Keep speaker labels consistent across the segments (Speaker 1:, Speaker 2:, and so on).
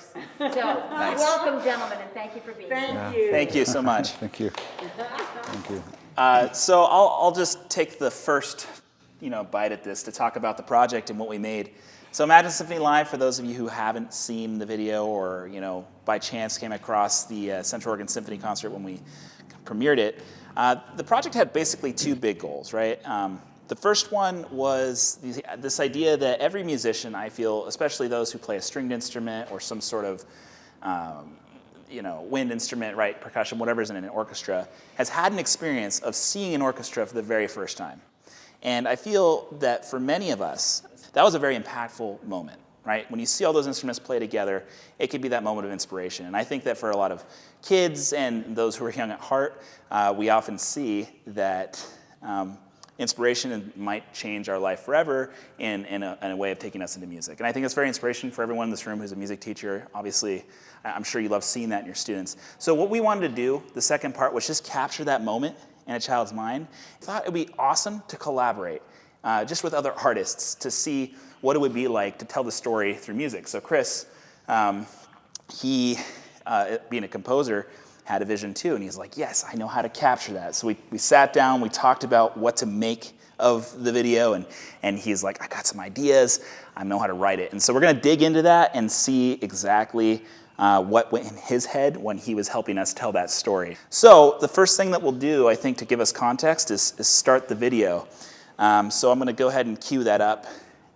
Speaker 1: works. So, welcome, gentlemen, and thank you for being here.
Speaker 2: Thank you.
Speaker 3: Thank you so much.
Speaker 4: Thank you. Thank you.
Speaker 3: So I'll just take the first bite at this to talk about the project and what we made. So Imagine Symphony Live, for those of you who haven't seen the video or by chance came across the Central Oregon Symphony concert when we premiered it, the project had basically two big goals, right? The first one was this idea that every musician, I feel, especially those who play a stringed instrument or some sort of wind instrument, right, percussion, whatever's in an orchestra, has had an experience of seeing an orchestra for the very first time. And I feel that for many of us, that was a very impactful moment, right? When you see all those instruments play together, it could be that moment of inspiration. And I think that for a lot of kids and those who are young at heart, we often see that inspiration might change our life forever in a way of taking us into music. And I think it's very inspirational for everyone in this room who's a music teacher. Obviously, I'm sure you love seeing that in your students. So what we wanted to do, the second part, was just capture that moment in a child's mind. I thought it would be awesome to collaborate just with other artists to see what it would be like to tell the story through music. So Chris, he, being a composer, had a vision too, and he's like, yes, I know how to capture that. So we sat down, we talked about what to make of the video, and he's like, I got some ideas, I know how to write it. And so we're gonna dig into that and see exactly what went in his head when he was helping us tell that story. So the first thing that we'll do, I think, to give us context is start the video. So I'm gonna go ahead and cue that up.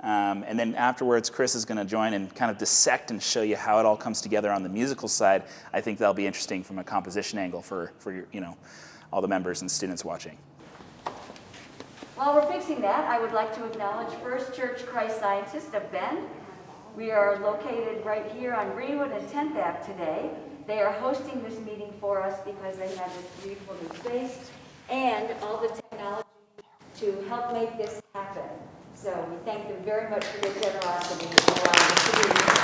Speaker 3: And then afterwards, Chris is going to join and kind of dissect and show you how it all comes together on the musical side. I think that'll be interesting from a composition angle for your, all the members and students watching.
Speaker 1: While we're fixing that, I would like to acknowledge First Church Christ Scientist of Bend. We are located right here on Greenwood and 10th Ave today. They are hosting this meeting for us because they have this beautiful new space and all the technology to help make this happen. So we thank them very much for their generosity in allowing us to do this.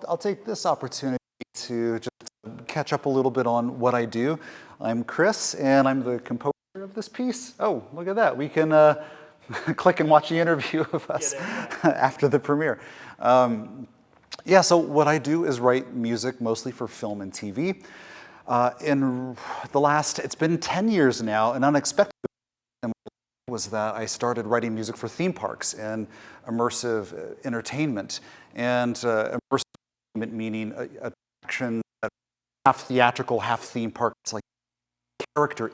Speaker 4: I'll take this opportunity to just catch up a little bit on what I do. I'm Chris, and I'm the composer of this piece. Oh, look at that. We can click and watch the interview of us after the premiere. Yeah, so what I do is write music mostly for film and TV. In the last, it's been 10 years now, an unexpected was that I started writing music for theme parks and immersive entertainment. And immersive entertainment meaning attraction that half theatrical, half theme park. It's like character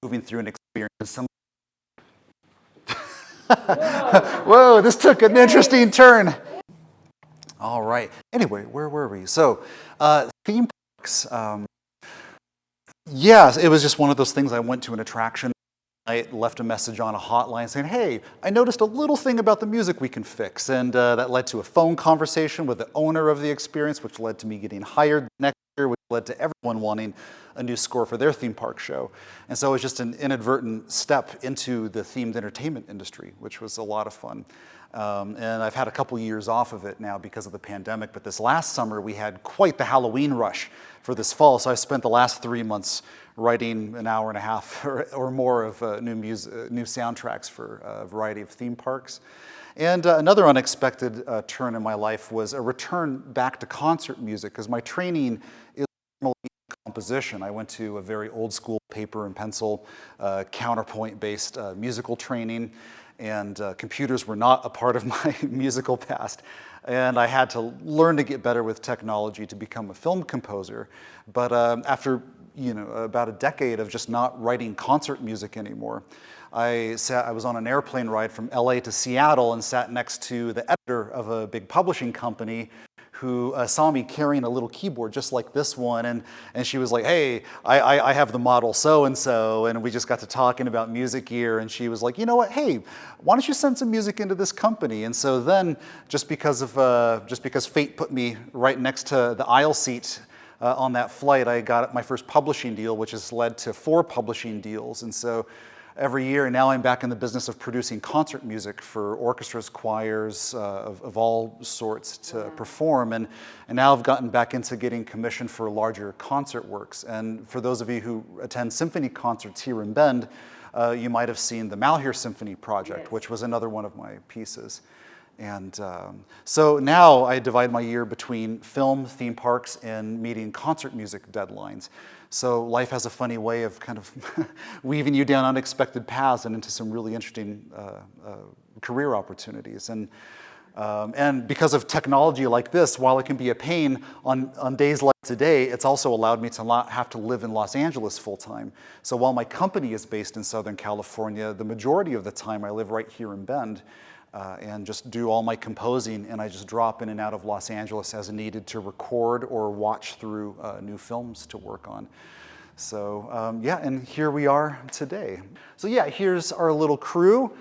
Speaker 4: moving through an experience. Whoa, this took an interesting turn. All right. Anyway, where were we? So, theme parks. Yeah, it was just one of those things. I went to an attraction. I left a message on a hotline saying, hey, I noticed a little thing about the music we can fix. And that led to a phone conversation with the owner of the experience, which led to me getting hired next year, which led to everyone wanting a new score for their theme park show. And so it was just an inadvertent step into the themed entertainment industry, which was a lot of fun. And I've had a couple years off of it now because of the pandemic, but this last summer we had quite the Halloween rush for this fall, so I spent the last 3 months writing an hour and a half or more of new soundtracks for a variety of theme parks. And another unexpected turn in my life was a return back to concert music, because my training is normally composition. I went to a very old school paper and pencil, counterpoint-based musical training, and computers were not a part of my musical past. And I had to learn to get better with technology to become a film composer. But after about a decade of just not writing concert music anymore, I was on an airplane ride from LA to Seattle and sat next to the editor of a big publishing company who saw me carrying a little keyboard just like this one, and she was like, hey, I have the model so-and-so, and we just got to talking about music gear, and she was like, you know what, hey, why don't you send some music into this company? And so then, just because fate put me right next to the aisle seat on that flight, I got my first publishing deal, which has led to 4 publishing deals. And so every year, now I'm back in the business of producing concert music for orchestras, choirs of all sorts to perform. And now I've gotten back into getting commissioned for larger concert works. And for those of you who attend symphony concerts here in Bend, you might have seen the Malheur Symphony project, which was another one of my pieces. And so now I divide my year between film, theme parks, and meeting concert music deadlines. So life has a funny way of kind of weaving you down unexpected paths and into some really interesting career opportunities. And because of technology like this, while it can be a pain on days like today, it's also allowed me to not have to live in Los Angeles full time. So while my company is based in Southern California, the majority of the time I live right here in Bend. And just do all my composing, and I just drop in and out of Los Angeles as needed to record or watch through new films to work on. So yeah, and here we are today. So yeah, here's our little crew.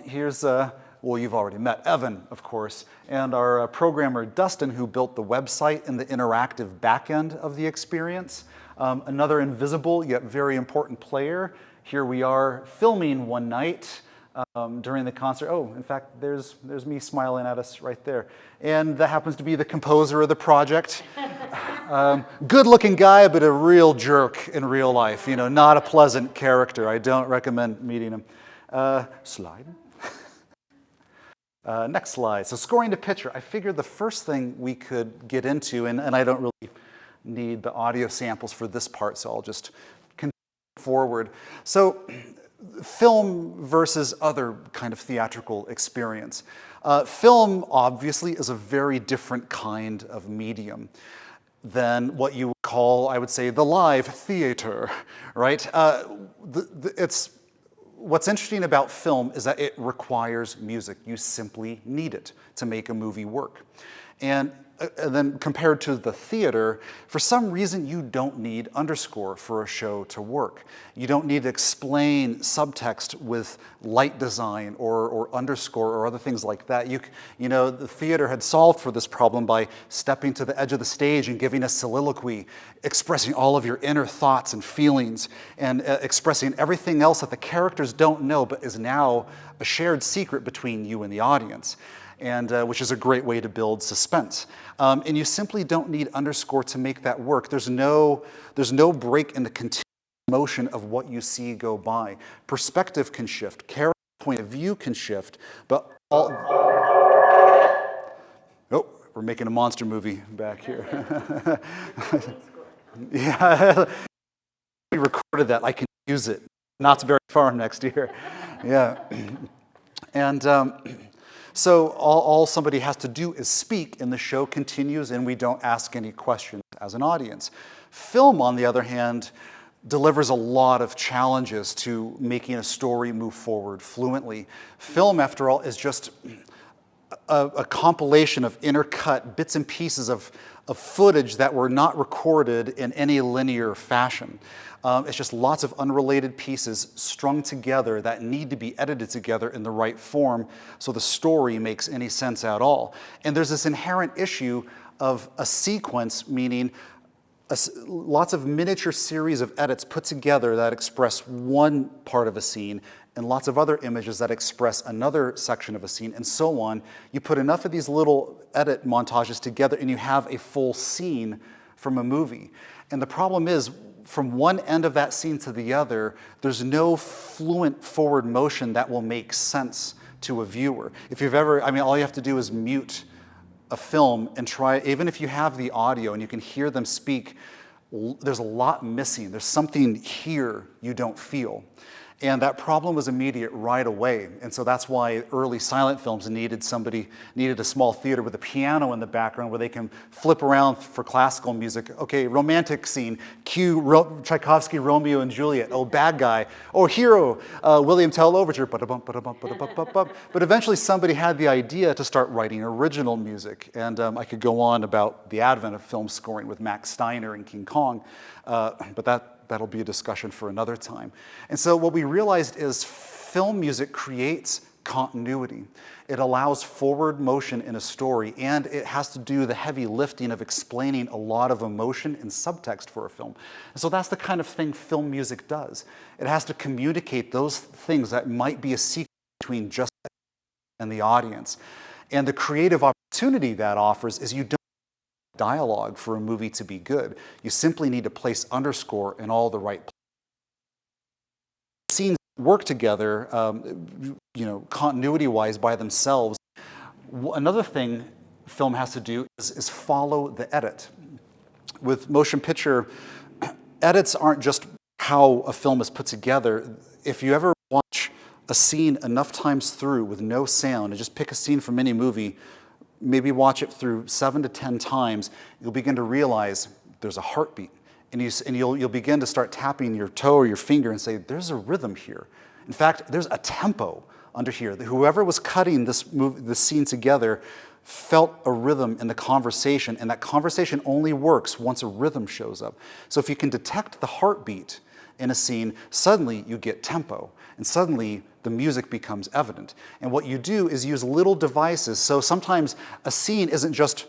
Speaker 4: Here's, well, you've already met Evan, of course, and our programmer Dustin, who built the website and the interactive back end of the experience. Another invisible yet very important player. Here we are filming one night. During the concert. Oh, in fact, there's me smiling at us right there. And that happens to be the composer of the project. Good-looking guy, but a real jerk in real life. Not a pleasant character. I don't recommend meeting him. Slide. Next slide. So scoring to picture. I figured the first thing we could get into, and I don't really need the audio samples for this part, so I'll just continue forward. So film versus other kind of theatrical experience. Film, obviously, is a very different kind of medium than what you would call, I would say, the live theater, right? What's interesting about film is that it requires music. You simply need it to make a movie work. And then compared to the theater, for some reason you don't need underscore for a show to work. You don't need to explain subtext with light design or underscore or other things like that. The theater had solved for this problem by stepping to the edge of the stage and giving a soliloquy, expressing all of your inner thoughts and feelings, and expressing everything else that the characters don't know but is now a shared secret between you and the audience. and which is a great way to build suspense. And you simply don't need underscore to make that work. There's no break in the continuous motion of what you see go by. Perspective can shift, character point of view can shift, but all... Oh, we're making a monster movie back here. Yeah, we recorded that. I can use it. Not very far next year. Yeah. And so all somebody has to do is speak, and the show continues, and we don't ask any questions as an audience. Film, on the other hand, delivers a lot of challenges to making a story move forward fluently. Film, after all, is just a compilation of intercut bits and pieces of footage that were not recorded in any linear fashion. It's just lots of unrelated pieces strung together that need to be edited together in the right form so the story makes any sense at all. And there's this inherent issue of a sequence, meaning lots of miniature series of edits put together that express one part of a scene and lots of other images that express another section of a scene, and so on. You put enough of these little edit montages together and you have a full scene from a movie. And the problem is, from one end of that scene to the other, there's no fluent forward motion that will make sense to a viewer. If you've ever, all you have to do is mute a film and try, even if you have the audio and you can hear them speak, there's a lot missing. There's something here you don't feel. And that problem was immediate right away. And so that's why early silent films needed a small theater with a piano in the background where they can flip around for classical music. Okay, romantic scene, cue Tchaikovsky, Romeo and Juliet. Oh, bad guy. Oh, hero, William Tell overture. But eventually somebody had the idea to start writing original music. And I could go on about the advent of film scoring with Max Steiner and King Kong, but that'll be a discussion for another time. And so what we realized is film music creates continuity. It allows forward motion in a story, and it has to do the heavy lifting of explaining a lot of emotion and subtext for a film. And so that's the kind of thing film music does. It has to communicate those things that might be a secret between just and the audience. And the creative opportunity that offers is you don't dialogue for a movie to be good. You simply need to place underscore in all the right places. Scenes work together, continuity-wise by themselves. Another thing film has to do is follow the edit. With motion picture, edits aren't just how a film is put together. If you ever watch a scene enough times through with no sound, and just pick a scene from any movie, maybe watch it through 7 to 10 times, you'll begin to realize there's a heartbeat. And you'll begin to start tapping your toe or your finger and say, there's a rhythm here. In fact, there's a tempo under here. Whoever was cutting this scene together felt a rhythm in the conversation, and that conversation only works once a rhythm shows up. So if you can detect the heartbeat in a scene, suddenly you get tempo, and suddenly the music becomes evident. And what you do is use little devices. So sometimes a scene isn't just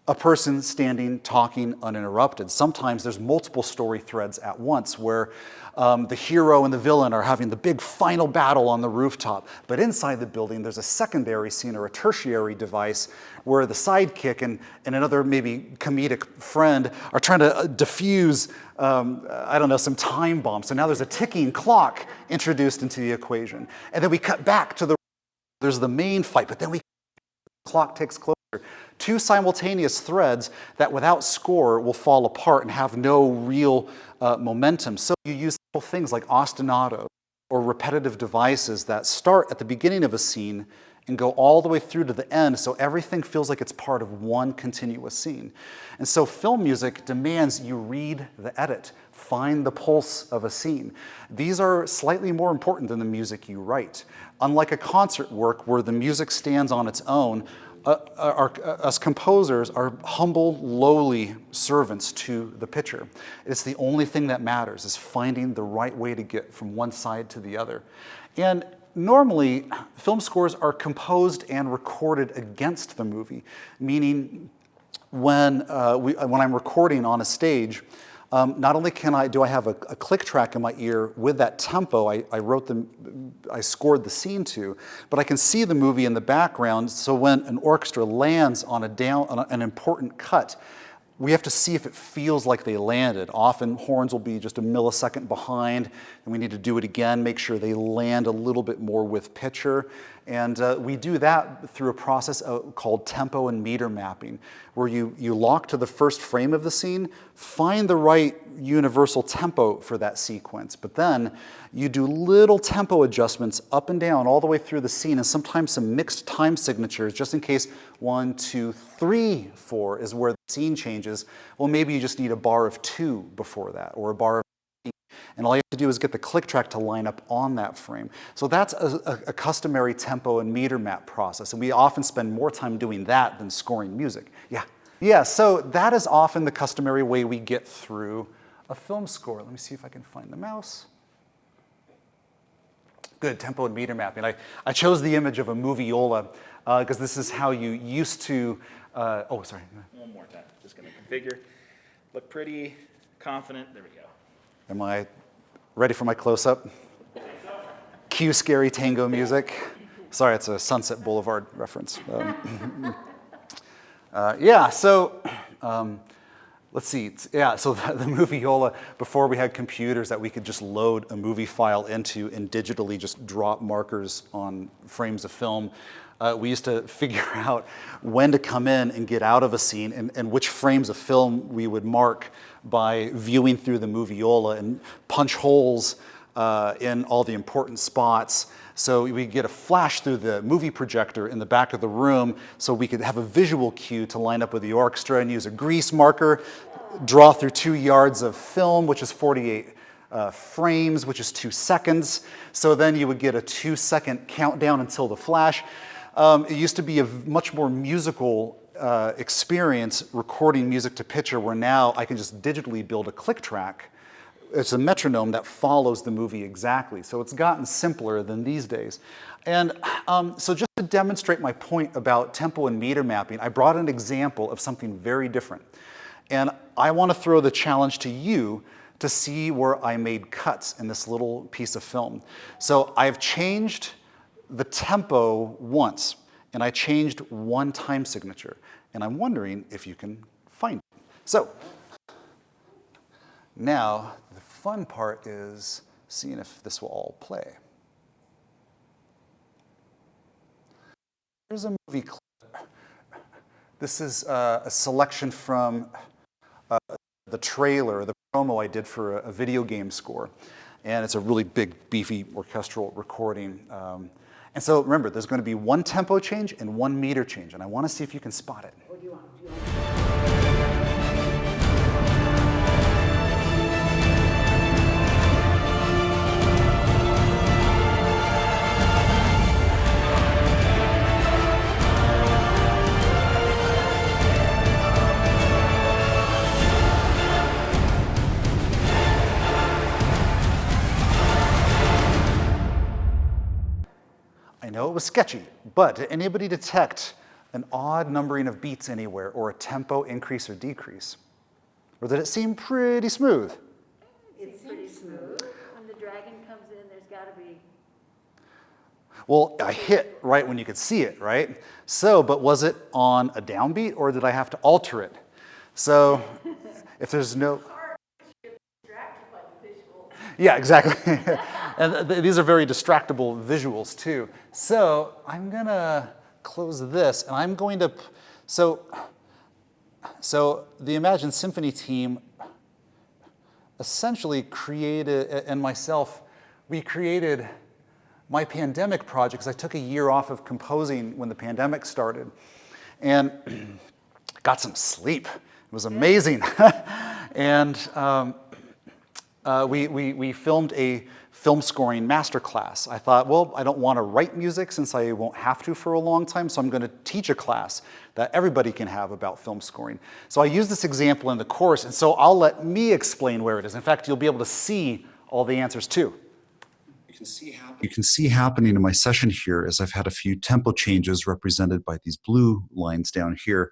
Speaker 4: a person standing, talking uninterrupted. Sometimes there's multiple story threads at once where the hero and the villain are having the big final battle on the rooftop. But inside the building, there's a secondary scene or a tertiary device where the sidekick and another maybe comedic friend are trying to defuse, some time bomb. So now there's a ticking clock introduced into the equation. And then we cut back to there's the main fight, but then the clock ticks closer. Two simultaneous threads that without score will fall apart and have no real momentum. So you use things like ostinato or repetitive devices that start at the beginning of a scene and go all the way through to the end, so everything feels like it's part of one continuous scene. And so film music demands you read the edit, find the pulse of a scene. These are slightly more important than the music you write. Unlike a concert work where the music stands on its own, us composers are humble, lowly servants to the picture. It's the only thing that matters, is finding the right way to get from one side to the other. And normally, film scores are composed and recorded against the movie, meaning when I'm recording on a stage, not only do I have a click track in my ear with that tempo I scored the scene to, but I can see the movie in the background, so when an orchestra lands on an important cut, we have to see if it feels like they landed. Often horns will be just a millisecond behind, and we need to do it again, make sure they land a little bit more with picture. And we do that through a process called tempo and meter mapping, where you lock to the first frame of the scene, find the right universal tempo for that sequence, but then you do little tempo adjustments up and down all the way through the scene, and sometimes some mixed time signatures, just in case 1, 2, 3, 4 is where the scene changes. Well, maybe you just need a bar of 2 before that, or a bar of 3, and all you have to do is get the click track to line up on that frame. So that's a customary tempo and meter map process, and we often spend more time doing that than scoring music. Yeah, so that is often the customary way we get through a film score. Let me see if I can find the mouse. Good, tempo and meter mapping. I chose the image of a moviola because this is how you used to, oh, sorry.
Speaker 3: One more time, just gonna configure. Look pretty, confident, there we go.
Speaker 4: Am I ready for my close-up? Cue scary tango music. Sorry, it's a Sunset Boulevard reference. Yeah, so let's see. Yeah, so the moviola, before we had computers that we could just load a movie file into and digitally just drop markers on frames of film, we used to figure out when to come in and get out of a scene and which frames of film we would mark by viewing through the moviola and punch holes in all the important spots. So we get a flash through the movie projector in the back of the room so we could have a visual cue to line up with the orchestra and use a grease marker, draw through 2 yards of film, which is 48 frames, which is 2 seconds. So then you would get a 2-second countdown until the flash. It used to be a much more musical experience recording music to picture, where now I can just digitally build a click track. It's a metronome that follows the movie exactly. So it's gotten simpler than these days. And so just to demonstrate my point about tempo and meter mapping, I brought an example of something very different. And I want to throw the challenge to you to see where I made cuts in this little piece of film. So I've changed the tempo once, and I changed one time signature. And I'm wondering if you can find it. So now, the fun part is seeing if this will all play. Here's a movie clip. This is a selection from the trailer, the promo I did for a video game score. And it's a really big, beefy orchestral recording. And so remember, there's going to be one tempo change and one meter change. And I want to see if you can spot it.
Speaker 1: What do you want?
Speaker 4: I know it was sketchy, but did anybody detect an odd numbering of beats anywhere, or a tempo increase or decrease? Or did it seem pretty smooth?
Speaker 1: It's pretty smooth. When the dragon comes in, there's got to be...
Speaker 4: Well, I hit right when you could see it, right? So, but was it on a downbeat, or did I have to alter it? So, if there's no... Yeah, exactly. And these are very distractible visuals too. So I'm gonna close this, and I'm going to, so the Imagine Symphony team essentially created, and myself, we created my pandemic project, because I took a year off of composing when the pandemic started, and got some sleep. It was amazing. And we filmed a film scoring masterclass. I thought, well, I don't want to write music since I won't have to for a long time, so I'm going to teach a class that everybody can have about film scoring. So I use this example in the course, and so I'll let me explain where it is. In fact, you'll be able to see all the answers too. you can see happening in my session here is I've had a few tempo changes represented by these blue lines down here.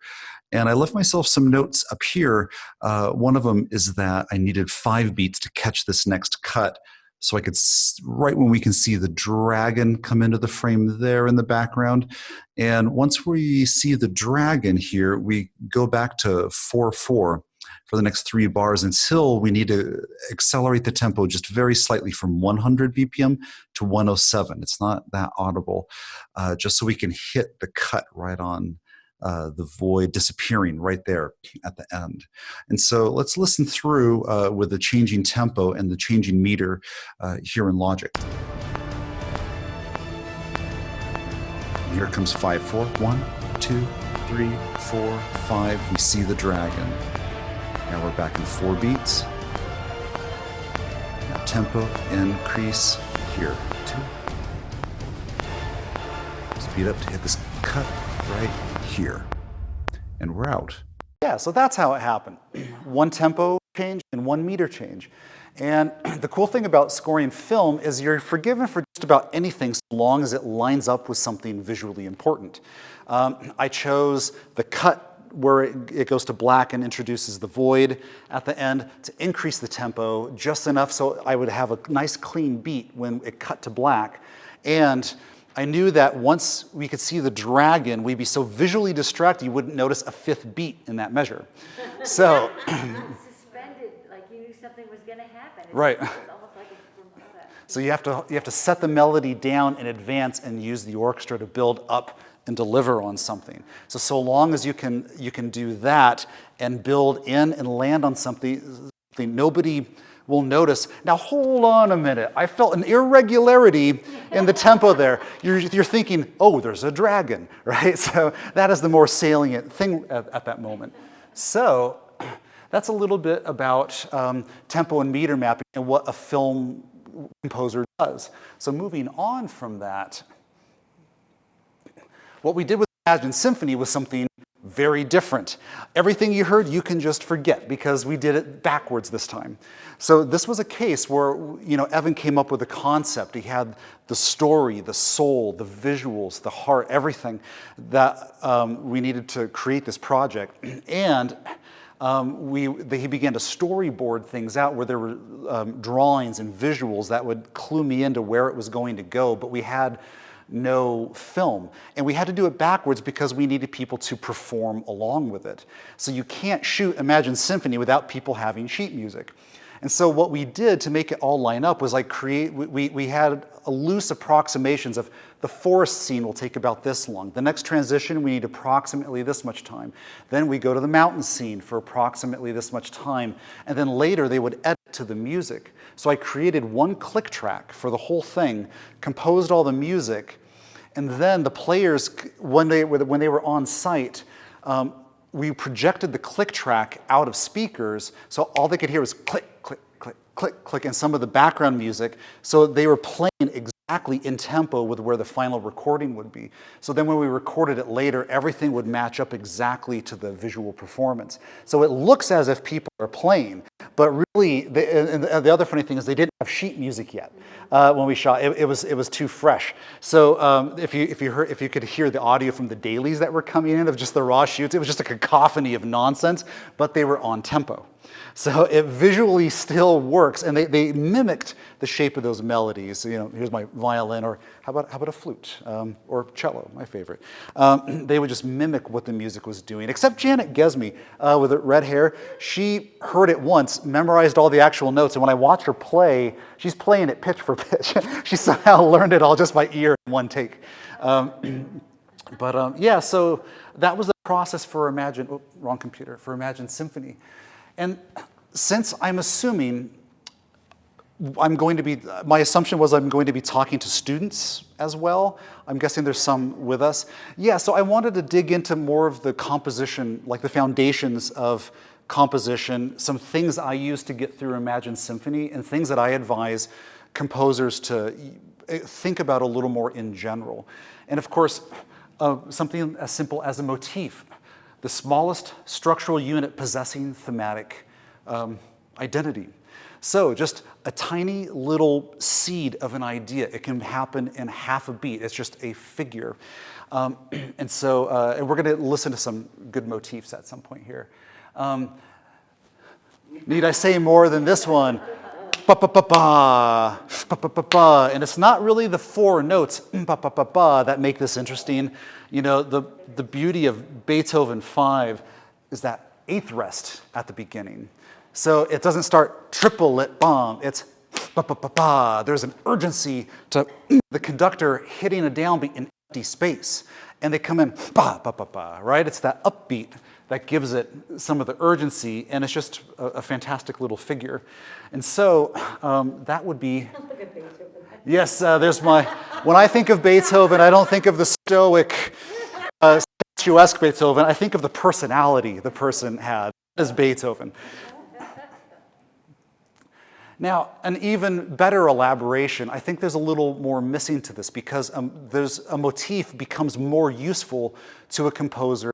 Speaker 4: And I left myself some notes up here. One of them is that I needed 5 beats to catch this next cut. So I could, right when we can see the dragon come into the frame there in the background. And once we see the dragon here, we go back to 4/4 for the next 3 bars until we need to accelerate the tempo just very slightly from 100 BPM to 107. It's not that audible, just so we can hit the cut right on the void disappearing right there at the end. And so let's listen through with the changing tempo and the changing meter here in Logic. Here comes 5/4. 1, 2, 3, 4, 5. We see the dragon. Now we're back in 4 beats. Now tempo increase here. 2. Speed up to hit this cut right here. And we're out. Yeah, so that's how it happened. 1 tempo change and 1 meter change. And the cool thing about scoring film is you're forgiven for just about anything so long as it lines up with something visually important. I chose the cut where it goes to black and introduces the void at the end to increase the tempo just enough so I would have a nice clean beat when it cut to black. And I knew that once we could see the dragon, we'd be so visually distracted you wouldn't notice a 5th beat in that measure. So
Speaker 1: Suspended, like you knew something was going to happen.
Speaker 4: Right.
Speaker 1: It's almost like
Speaker 4: So you have to set the melody down in advance and use the orchestra to build up and deliver on something. So long as you can do that and build in and land on something nobody will notice. Now hold on a minute. I felt an irregularity in the tempo there. You're thinking, oh, there's a dragon, right? So that is the more salient thing at that moment. So that's a little bit about tempo and meter mapping and what a film composer does. So moving on from that, what we did with Imagine Symphony was something very different. Everything you heard, you can just forget because we did it backwards this time. So this was a case where, Evan came up with a concept. He had the story, the soul, the visuals, the heart, everything that we needed to create this project. And he began to storyboard things out where there were drawings and visuals that would clue me into where it was going to go, but we had no film. And we had to do it backwards because we needed people to perform along with it. So you can't shoot Imagine Symphony without people having sheet music. And so what we did to make it all line up was we had a loose approximations of the forest scene will take about this long. The next transition, we need approximately this much time. Then we go to the mountain scene for approximately this much time. And then later they would edit to the music. So I created 1 click track for the whole thing, composed all the music, and then the players, when they were on site, we projected the click track out of speakers, so all they could hear was click, click, click, click, click, and some of the background music. So they were playing exactly in tempo with where the final recording would be. So then when we recorded it later, everything would match up exactly to the visual performance. So it looks as if people are playing, but really, and the other funny thing is they didn't have sheet music yet when we shot. It was too fresh. So if you could hear the audio from the dailies that were coming in of just the raw shoots, it was just a cacophony of nonsense, but they were on tempo. So it visually still works, and they mimicked the shape of those melodies. Here's my violin, or how about a flute, or cello, my favorite. They would just mimic what the music was doing. Except Janet Gesme with the red hair, she heard it once, memorized all the actual notes, and when I watch her play, she's playing it pitch for pitch. She somehow learned it all just by ear in 1 take. Yeah, so that was the process for for Imagine Symphony. And since I'm assuming my assumption was I'm going to be talking to students as well. I'm guessing there's some with us. Yeah, so I wanted to dig into more of the composition, like the foundations of composition, some things I use to get through Imagine Symphony, and things that I advise composers to think about a little more in general. And of course, something as simple as a motif. The smallest structural unit possessing thematic identity. So just a tiny little seed of an idea. It can happen in half a beat. It's just a figure. And we're going to listen to some good motifs at some point here. Need I say more than this one? Ba ba ba ba, ba ba ba ba, and it's not really the four notes ba ba ba ba that make this interesting. You know, the beauty of Beethoven 5 is that eighth rest at the beginning. So it doesn't start triplet bomb. It's ba ba ba ba. There's an urgency to the conductor hitting a downbeat in empty space, and they come in ba ba ba ba. Right? It's that upbeat that gives it some of the urgency, and it's just a fantastic little figure. And so that would be.
Speaker 2: Look at Beethoven.
Speaker 4: Yes, there's my. When I think of Beethoven, I don't think of the stoic, statuesque Beethoven. I think of the personality the person had as Beethoven. Now, an even better elaboration, I think there's a little more missing to this because there's a motif becomes more useful to a composer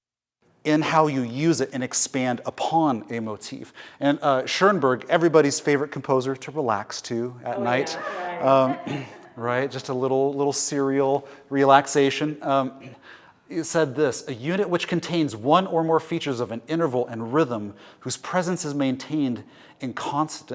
Speaker 4: in how you use it and expand upon a motif. And Schoenberg, everybody's favorite composer to relax to at night.
Speaker 2: Yeah, right.
Speaker 4: Right, just a little serial relaxation. He said this: a unit which contains one or more features of an interval and rhythm whose presence is maintained and constant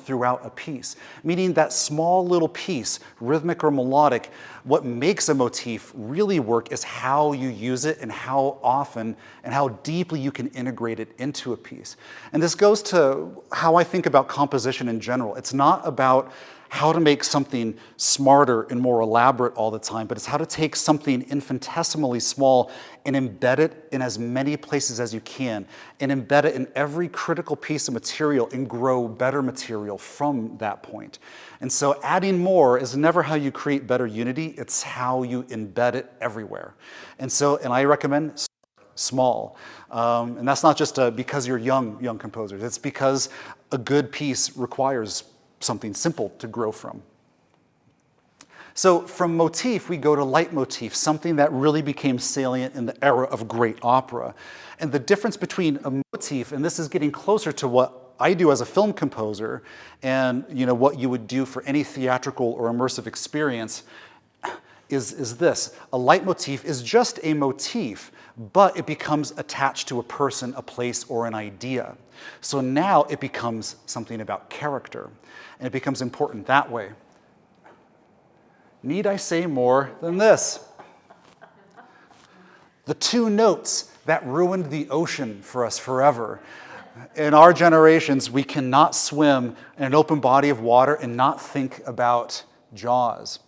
Speaker 4: throughout a piece. Meaning that small little piece, rhythmic or melodic, what makes a motif really work is how you use it and how often and how deeply you can integrate it into a piece. And this goes to how I think about composition in general. It's not about how to make something smarter and more elaborate all the time, but it's how to take something infinitesimally small and embed it in as many places as you can, and embed it in every critical piece of material and grow better material from that point. And so adding more is never how you create better unity, it's how you embed it everywhere. And I recommend small. And that's not just because you're young composers, it's because a good piece requires something simple to grow from. So from motif, we go to leitmotif, something that really became salient in the era of great opera. And the difference between a motif, and this is getting closer to what I do as a film composer, and what you would do for any theatrical or immersive experience, is this. A leitmotif is just a motif, but it becomes attached to a person, a place, or an idea. So now it becomes something about character, and it becomes important that way. Need I say more than this? The two notes that ruined the ocean for us forever. In our generations, we cannot swim in an open body of water and not think about Jaws.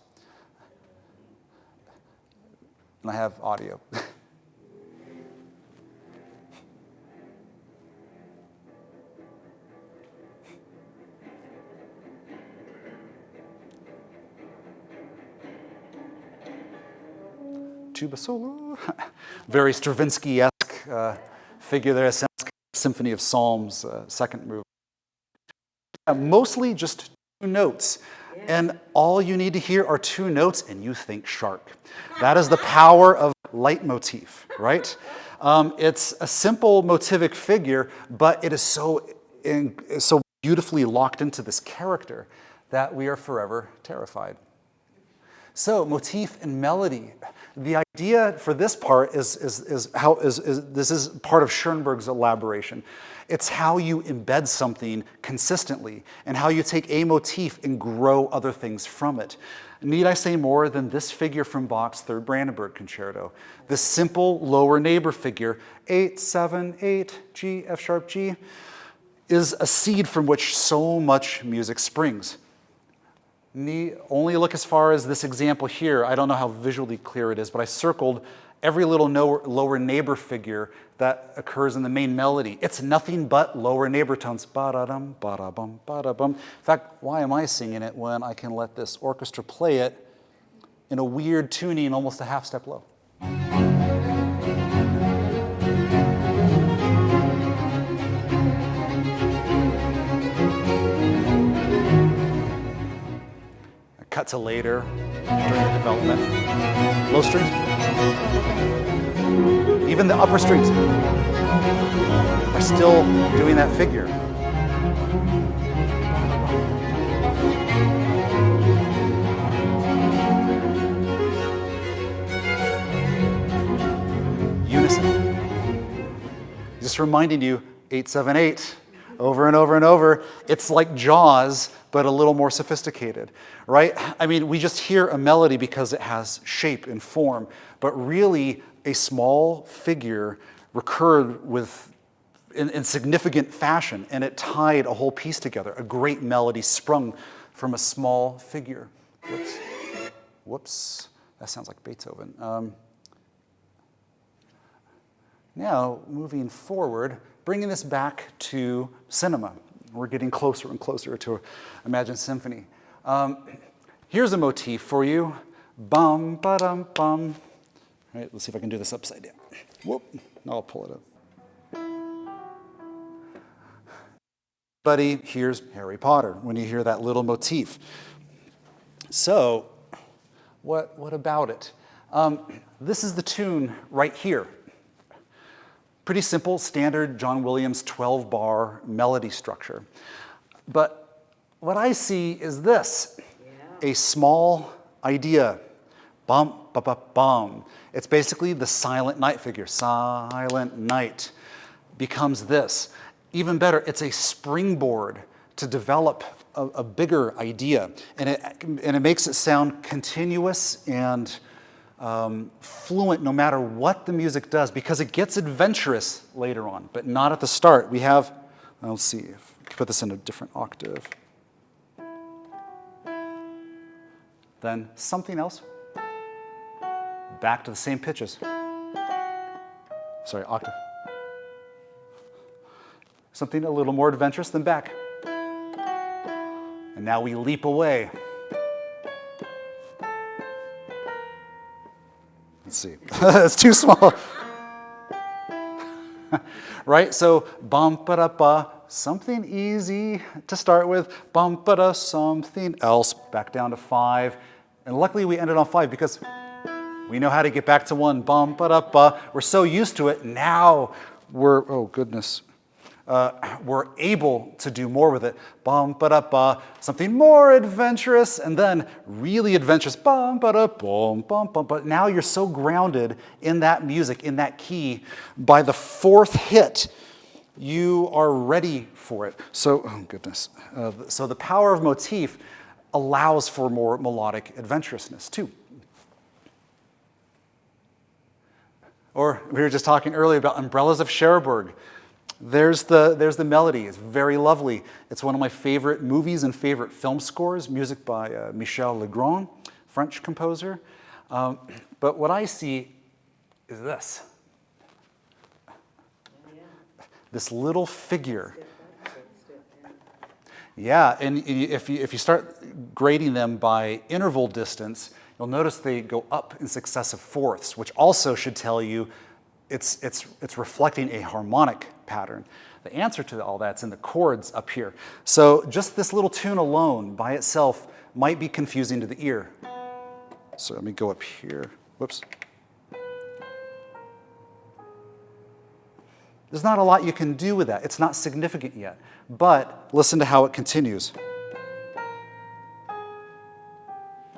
Speaker 4: And I have audio. Tuba solo. Very Stravinsky-esque figure there. Symphony of Psalms, second movement. Mostly just two notes. Yeah. And all you need to hear are two notes and you think shark. That is the power of leitmotif, right? It's a simple motivic figure, but it is so beautifully locked into this character that we are forever terrified. So motif and melody. The idea for this part is this is part of Schoenberg's elaboration. It's how you embed something consistently and how you take a motif and grow other things from it. Need I say more than this figure from Bach's Third Brandenburg Concerto? This simple lower neighbor figure, 8, 7, 8, G, F sharp, G, is a seed from which so much music springs. Only look as far as this example here. I don't know how visually clear it is, but I circled every little lower neighbor figure that occurs in the main melody. It's nothing but lower neighbor tones. Ba-da-dum, ba-da-bum, ba-da-bum. In fact, why am I singing it when I can let this orchestra play it in a weird tuning, almost a half step low? Cut to later during the development. Low strings. Even the upper strings are still doing that figure. Unison. Just reminding you, 878, over and over and over. It's like Jaws, but a little more sophisticated, right? I mean, we just hear a melody because it has shape and form, but really a small figure recurred in significant fashion, and it tied a whole piece together. A great melody sprung from a small figure. Whoops, that sounds like Beethoven. Now, moving forward, bringing this back to cinema. We're getting closer and closer to Imagine Symphony. Here's a motif for you. Bum, ba-dum, bum. All right, let's see if I can do this upside down. Whoop, now I'll pull it up. Buddy, here's Harry Potter when you hear that little motif. So, what about it? This is the tune right here. Pretty simple, standard John Williams 12-bar melody structure. But what I see is this, a small idea. Bum, ba, ba, bum. It's basically the silent night figure. Silent night becomes this. Even better, it's a springboard to develop a bigger idea. And it makes it sound continuous and fluent no matter what the music does, because it gets adventurous later on, but not at the start. We have, let's see, if we put this in a different octave. Then something else. Back to the same pitches. Sorry, octave. Something a little more adventurous than back. And now we leap away. Let's see. It's too small. Right? So, bum-ba-da-ba, something easy to start with. Bum-ba-da, something else. Back down to 5. And luckily we ended on 5 because we know how to get back to 1. Bum-ba-da-ba. We're so used to it. Now we're, oh goodness. We're able to do more with it. Bum, ba, da, ba, something more adventurous, and then really adventurous. Bum, ba, da, bum, bum, bum. But now you're so grounded in that music, in that key. By the 4th hit, you are ready for it. So, oh goodness. So the power of motif allows for more melodic adventurousness too. Or we were just talking earlier about Umbrellas of Cherbourg. There's the melody. It's very lovely. It's one of my favorite movies and favorite film scores, music by Michel Legrand, French composer. But what I see is this. This little figure. Yeah, and if you start grading them by interval distance, you'll notice they go up in successive fourths, which also should tell you it's reflecting a harmonic pattern. The answer to all that's in the chords up here. So just this little tune alone by itself might be confusing to the ear. So let me go up here. Whoops. There's not a lot you can do with that. It's not significant yet. But listen to how it continues.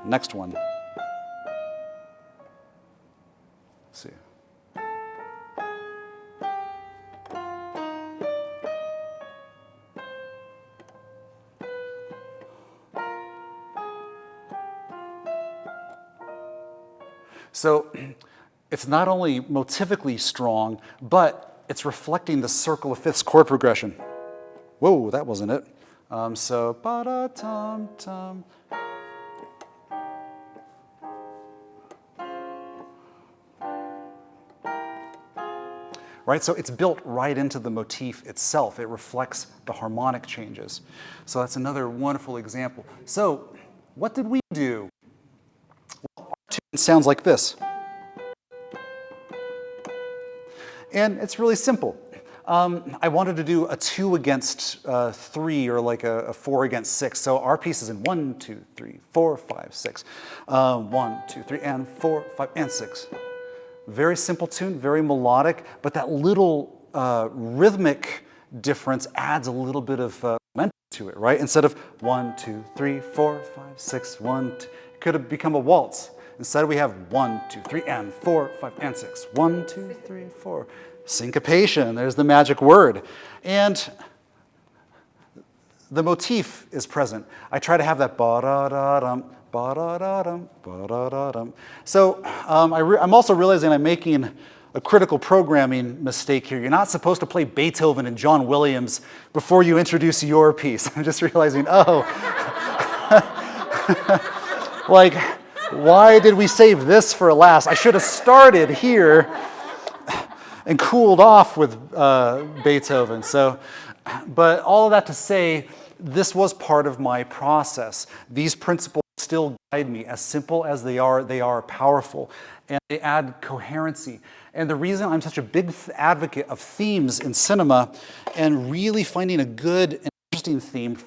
Speaker 4: Next one. Let's see. So it's not only motivically strong, but it's reflecting the circle of fifths chord progression. Whoa, that wasn't it. So ba-da-tum-tum. Right, so it's built right into the motif itself. It reflects the harmonic changes. So that's another wonderful example. So what did we do? Well, our tune sounds like this. And it's really simple. I wanted to do a 2 against 3 or like a 4 against 6. So our piece is in 1, 2, 3, 4, 5, 6. 1, 2, 3, and 4, 5, and 6. Very simple tune, very melodic, but that little rhythmic difference adds a little bit of momentum to it, right? Instead of 1, 2, 3, 4, 5, 6, 1, 2, it could have become a waltz. Instead we have 1, 2, 3, and 4, 5, and 6. 1, 2, 3, 4. Syncopation, there's the magic word. And the motif is present. I try to have that ba-da-da-dum, ba-da-da-dum, ba-da-da-dum. So I'm also realizing I'm making a critical programming mistake here. You're not supposed to play Beethoven and John Williams before you introduce your piece. I'm just realizing, like, why did we save this for last? I should have started here and cooled off with Beethoven. So, but all of that to say, this was part of my process. These principles still guide me. As simple as they are powerful, and they add coherency. And the reason I'm such a big advocate of themes in cinema and really finding a good and interesting theme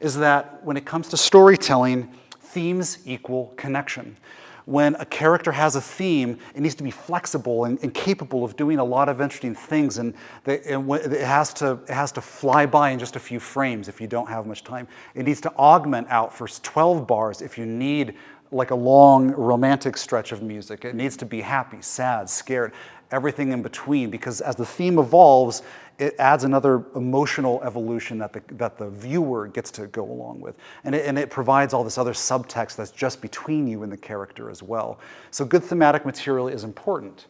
Speaker 4: is that when it comes to storytelling, themes equal connection. When a character has a theme, it needs to be flexible and capable of doing a lot of interesting things, and it has to fly by in just a few frames if you don't have much time. It needs to augment out for 12 bars if you need like a long romantic stretch of music. It needs to be happy, sad, scared, everything in between, because as the theme evolves, it adds another emotional evolution that the viewer gets to go along with. And it provides all this other subtext that's just between you and the character as well. So good thematic material is important.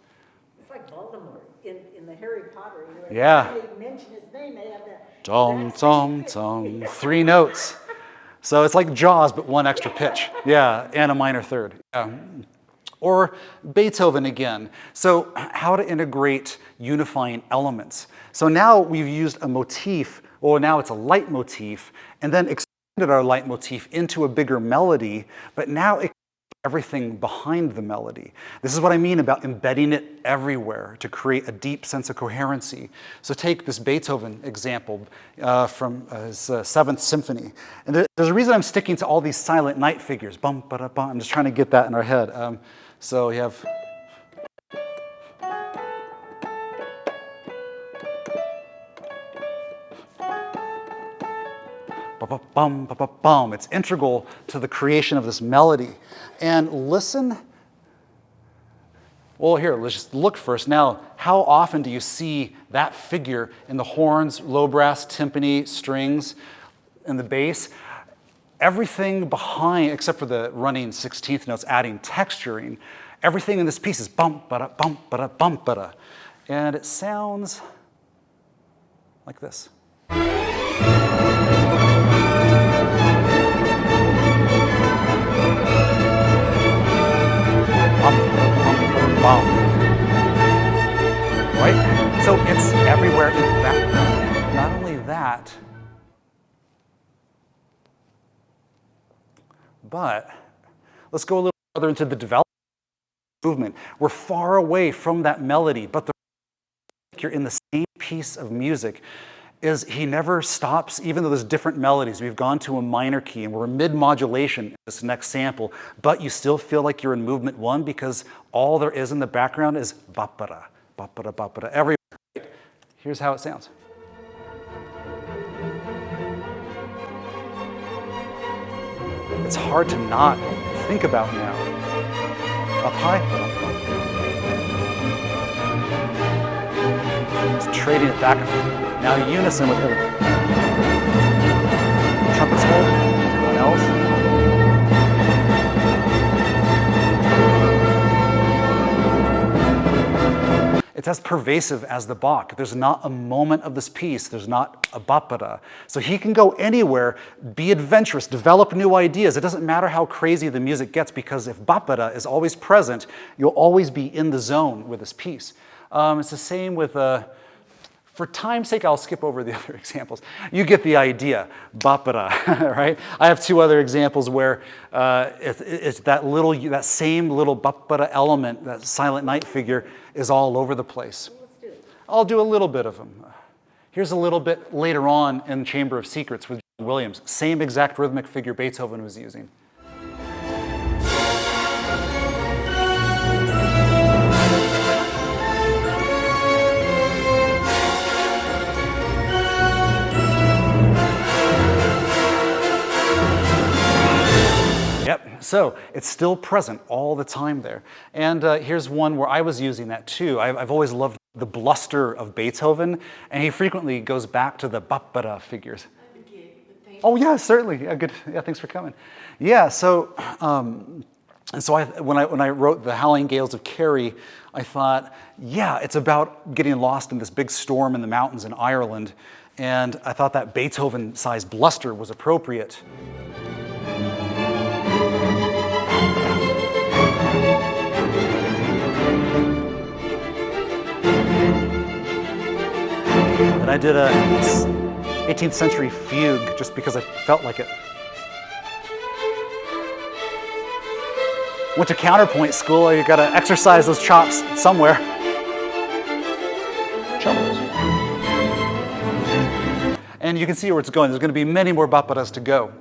Speaker 2: It's like Voldemort in the Harry Potter.
Speaker 4: Yeah.
Speaker 2: When they mention his name, they have that.
Speaker 4: Dum, dum, dum, 3 notes. So it's like Jaws, but 1 extra pitch. Yeah, and a minor third. Or Beethoven again. So how to integrate unifying elements. So now we've used a motif, or now it's a leitmotif, and then extended our leitmotif into a bigger melody, but now it everything behind the melody. This is what I mean about embedding it everywhere to create a deep sense of coherency. So take this Beethoven example from his 7th Symphony. And there's a reason I'm sticking to all these silent night figures. Bum, ba-da, bum. I'm just trying to get that in our head. So you have... Ba-ba-bum, ba-ba-bum. It's integral to the creation of this melody. And listen. Well, here, let's just look first. Now, how often do you see that figure in the horns, low brass, timpani, strings, and the bass? Everything behind, except for the running 16th notes, adding texturing, everything in this piece is bump, ba-da, bump, ba-da, bump, ba-da. And it sounds like this. Right? So it's everywhere in the background. Not only that, but let's go a little further into the development movement. We're far away from that melody, but you're in the same piece of music. Is he never stops, even though there's different melodies. We've gone to a minor key and we're mid-modulation in this next sample, but you still feel like you're in movement 1 because all there is in the background is ba-ba-da, ba-ba-da, ba-ba-da, everywhere. Here's how it sounds. It's hard to not think about now. Up high, it's trading it back and forth. Now unison with the trumpets hold, everyone else. It's as pervasive as the Bach. There's not a moment of this piece, there's not a ba-ba-da. So he can go anywhere, be adventurous, develop new ideas. It doesn't matter how crazy the music gets, because if ba-ba-da is always present, you'll always be in the zone with this piece. It's the same with for time's sake, I'll skip over the other examples. You get the idea, ba-ba-da, right? I have 2 other examples where it's that same little ba-ba-da element, that silent night figure, is all over the place.
Speaker 2: Let's do it.
Speaker 4: I'll do a little bit of them. Here's a little bit later on in Chamber of Secrets with John Williams. Same exact rhythmic figure Beethoven was using. Yep, so it's still present all the time there. And here's one where I was using that too. I've always loved the bluster of Beethoven, and he frequently goes back to the ba-ba-da figures. Oh yeah, certainly. Yeah, good. Yeah, thanks for coming. Yeah, so and so when I wrote The Howling Gales of Kerry, I thought, yeah, it's about getting lost in this big storm in the mountains in Ireland, and I thought that Beethoven-sized bluster was appropriate. And I did a 18th century fugue just because I felt like it. Went to counterpoint school, you gotta exercise those chops somewhere. Cellos. And you can see where it's going. There's gonna be many more bapadas to go.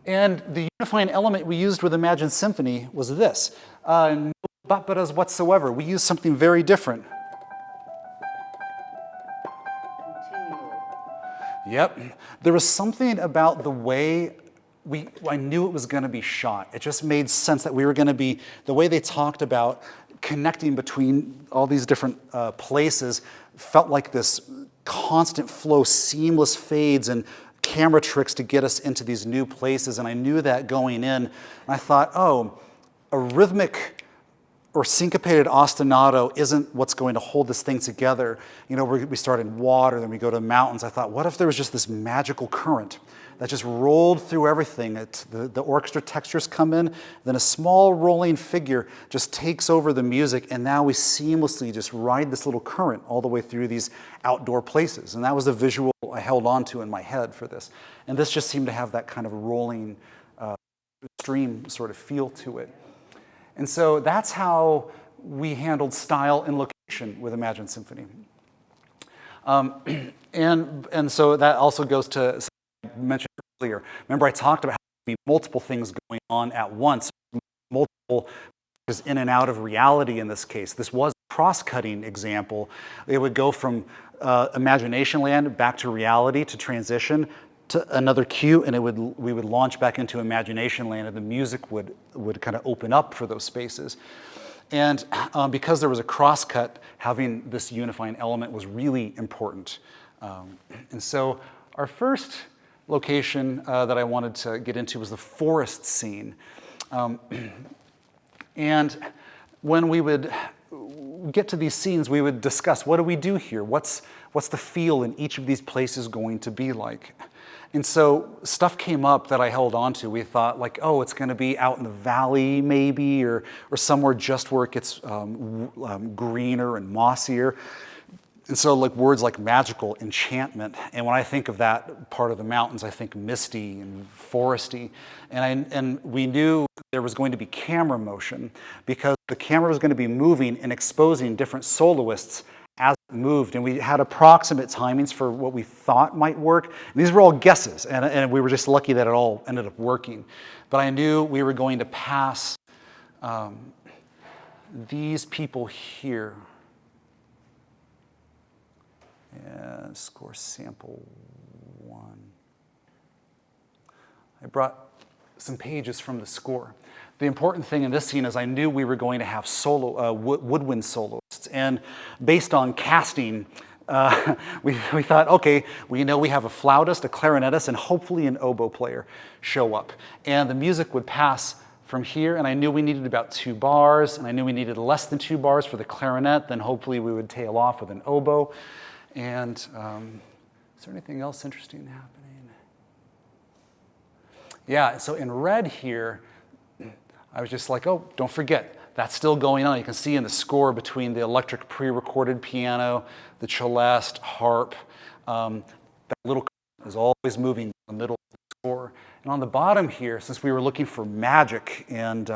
Speaker 4: And the unifying element we used with Imagine Symphony was this. No bapadas whatsoever. We used something very different. Yep. There was something about the way I knew it was going to be shot. It just made sense that we were going to be, the way they talked about connecting between all these different places felt like this constant flow, seamless fades and camera tricks to get us into these new places. And I knew that going in. And I thought, oh, a rhythmic or syncopated ostinato isn't what's going to hold this thing together. You know, we start in water, then we go to mountains. I thought, what if there was just this magical current that just rolled through everything? The orchestra textures come in, then a small rolling figure just takes over the music, and now we seamlessly just ride this little current all the way through these outdoor places. And that was the visual I held on to in my head for this. And this just seemed to have that kind of rolling stream sort of feel to it. And so that's how we handled style and location with Imagine Symphony. And so that also goes to something I mentioned earlier. Remember I talked about how there be multiple things going on at once, multiple in and out of reality in this case. This was a cross-cutting example. It would go from imagination land back to reality to transition to another cue, and we would launch back into imagination land, and the music would kind of open up for those spaces. And because there was a cross-cut, having this unifying element was really important. And so our first location that I wanted to get into was the forest scene. And when we would get to these scenes, we would discuss, what do we do here? What's the feel in each of these places going to be like? And so stuff came up that I held on to. We thought like, oh, it's going to be out in the valley maybe, or somewhere just where it gets greener and mossier. And so like words like magical, enchantment. And when I think of that part of the mountains, I think misty and foresty. And we knew there was going to be camera motion because the camera was going to be moving and exposing different soloists as it moved. And we had approximate timings for what we thought might work. And these were all guesses, and we were just lucky that it all ended up working. But I knew we were going to pass these people here. And score sample 1. I brought some pages from the score. The important thing in this scene is I knew we were going to have woodwind soloists. And based on casting, we thought, okay, we know we have a flautist, a clarinetist, and hopefully an oboe player show up. And the music would pass from here, and I knew we needed about 2 bars, and I knew we needed less than 2 bars for the clarinet, then hopefully we would tail off with an oboe. And is there anything else interesting happening? Yeah, so in red here, I was just like, oh, don't forget, that's still going on. You can see in the score between the electric pre-recorded piano, the celeste, harp, that little is always moving in the middle of the score. And on the bottom here, since we were looking for magic and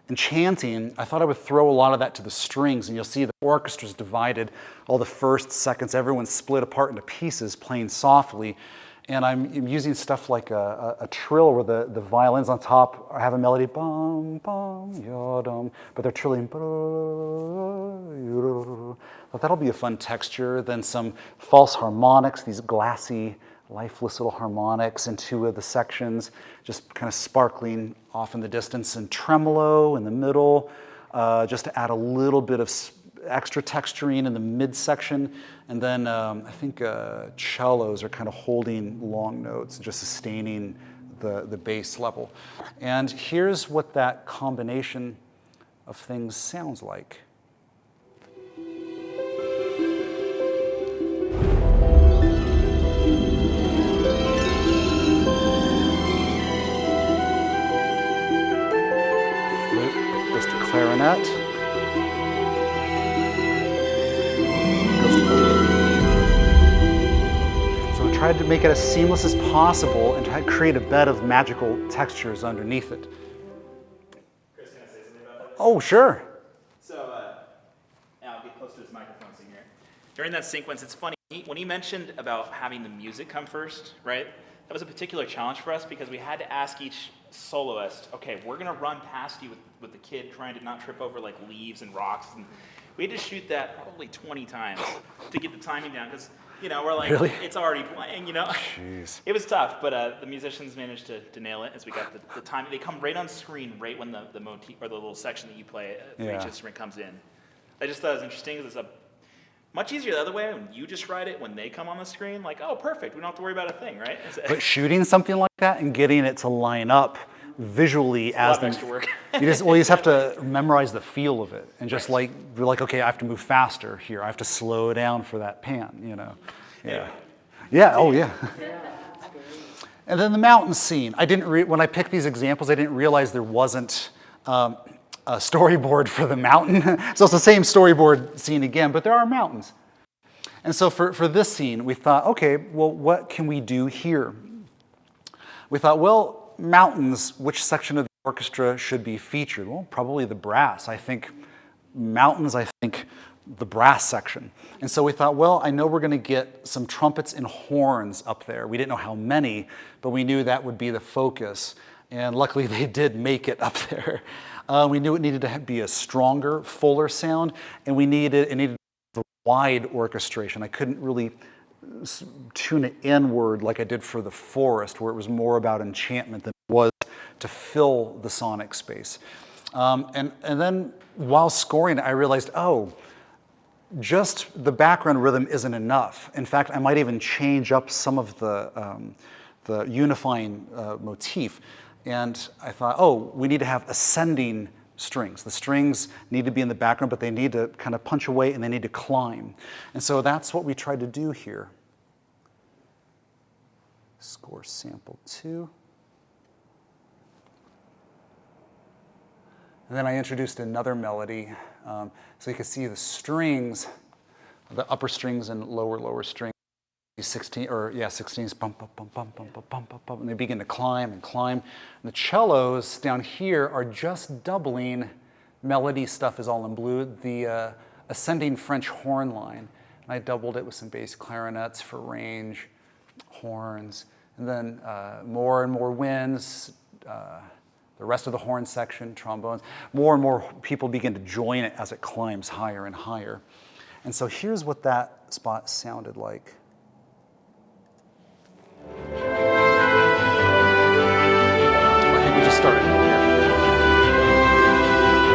Speaker 4: enchanting, I thought I would throw a lot of that to the strings, and you'll see the orchestra's divided, all the firsts, seconds, everyone's split apart into pieces playing softly. And I'm using stuff like a trill where the violins on top have a melody, bum, bum, yadum, but they're trilling. But that'll be a fun texture. Then some false harmonics, these glassy lifeless little harmonics in two of the sections, just kind of sparkling off in the distance, and tremolo in the middle, just to add a little bit of extra texturing in the midsection. And then I think cellos are kind of holding long notes, just sustaining the bass level. And here's what that combination of things sounds like. Flute goes to clarinet. Goes to oboe. So we tried to make it as seamless as possible and try to create a bed of magical textures underneath it.
Speaker 3: Chris, can I say something about that?
Speaker 4: Oh, sure.
Speaker 3: So, I'll get close to this microphone so you can hear. During that sequence, it's funny, when he mentioned about having the music come first, right? That was a particular challenge for us because we had to ask each soloist, okay, we're gonna run past you with the kid trying to not trip over like leaves and rocks. And we had to shoot that probably 20 times to get the timing down because, you know, we're like,
Speaker 4: Really?
Speaker 3: it's already playing, you know?
Speaker 4: Jeez.
Speaker 3: It was tough, but the musicians managed to nail it as we got the timing. They come right on screen, right when the motif or the little section that you play for
Speaker 4: Yeah.
Speaker 3: each instrument comes in. I just thought it was interesting because it's much easier the other way when you just write it when they come on the screen. Like, oh, perfect, we don't have to worry about a thing, right?
Speaker 4: But shooting something like that and getting it to line up visually
Speaker 3: a lot
Speaker 4: as
Speaker 3: of extra work.
Speaker 4: you just have to memorize the feel of it and just like be like, okay, I have to move faster here. I have to slow down for that pan, you know. Yeah. Yeah. Oh yeah. And then the mountain scene. I didn't when I picked these examples, I didn't realize there wasn't a storyboard for the mountain. So it's the same storyboard scene again, but there are mountains. And so for this scene, we thought, okay, well, what can we do here? We thought, well, mountains, which section of the orchestra should be featured? Well, probably the brass. I think mountains, I think the brass section. And so we thought, well, I know we're going to get some trumpets and horns up there. We didn't know how many, but we knew that would be the focus. And luckily, they did make it up there. We knew it needed to be a stronger, fuller sound, and it needed the wide orchestration. I couldn't really tune it inward like I did for the forest, where it was more about enchantment than it was to fill the sonic space. And then while scoring it, I realized, oh, just the background rhythm isn't enough. In fact, I might even change up some of the unifying motif. And I thought, oh, we need to have ascending strings. The strings need to be in the background, but they need to kind of punch away and they need to climb. And so that's what we tried to do here. Score sample 2. And then I introduced another melody. So you can see the strings, the upper strings and lower strings. 16s, bump, bump, bump, bump, bump, bump, bump, bump, bump, and they begin to climb and climb. And the cellos down here are just doubling. Melody stuff is all in blue. The ascending French horn line. And I doubled it with some bass clarinets for range, horns, and then more and more winds. The rest of the horn section, trombones. More and more people begin to join it as it climbs higher and higher. And so here's what that spot sounded like. I think we just started here.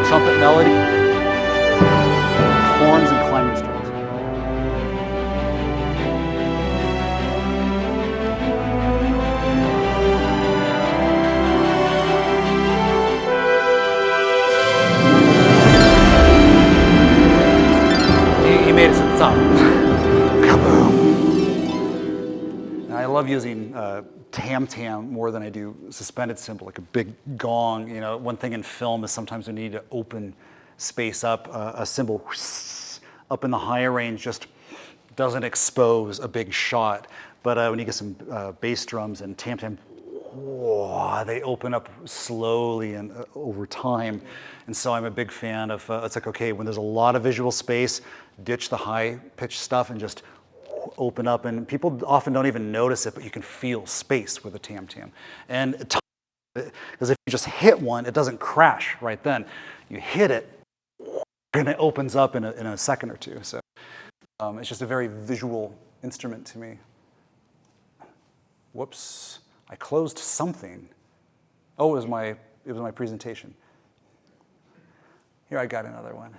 Speaker 4: Trumpet melody, horns and climbing strings. He made it to the top. Kaboom! I love using tam-tam more than I do suspended cymbal, like a big gong. You know, one thing in film is sometimes we need to open space up. A cymbal up in the higher range just doesn't expose a big shot. But when you get some bass drums and tam-tam, whoa, they open up slowly and over time. And so I'm a big fan of, it's like, okay, when there's a lot of visual space, ditch the high-pitched stuff and just open up, and people often don't even notice it, but you can feel space with a tam-tam. And because if you just hit one, it doesn't crash right then. You hit it, and it opens up in a second or two. So it's just a very visual instrument to me. Whoops, I closed something. Oh, it was my presentation. Here, I got another one.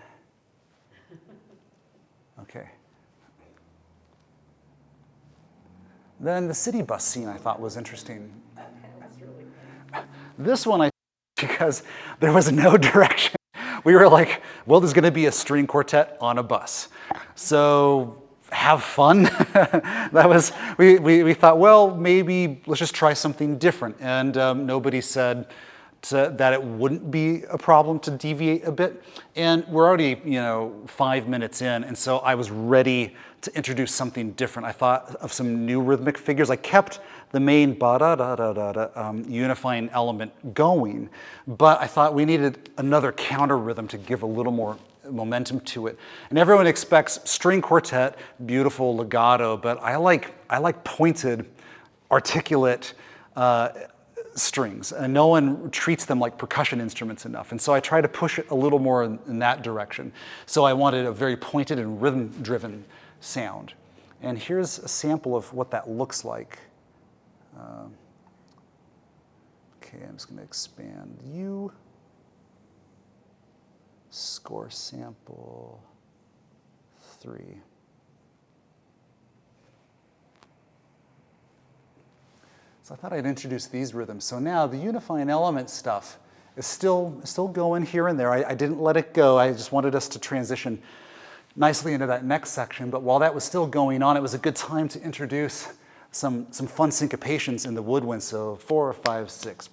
Speaker 4: Okay. Then the city bus scene I thought was interesting. This one because there was no direction. We were like, well, there's going to be a string quartet on a bus. So have fun. We thought, well, maybe let's just try something different. And nobody said that it wouldn't be a problem to deviate a bit. And we're already, 5 minutes in, and so I was ready to introduce something different. I thought of some new rhythmic figures. I kept the main ba-da-da-da-da-da unifying element going, but I thought we needed another counter rhythm to give a little more momentum to it. And everyone expects string quartet, beautiful legato, but I like pointed, articulate strings, and no one treats them like percussion instruments enough. And so I try to push it a little more in that direction. So I wanted a very pointed and rhythm-driven sound. And here's a sample of what that looks like. Okay, I'm just going to expand U. Score sample 3. So I thought I'd introduce these rhythms. So now the unifying element stuff is still going here and there. I didn't let it go. I just wanted us to transition nicely into that next section. But while that was still going on, it was a good time to introduce some fun syncopations in the woodwind. So 4, 5, 6.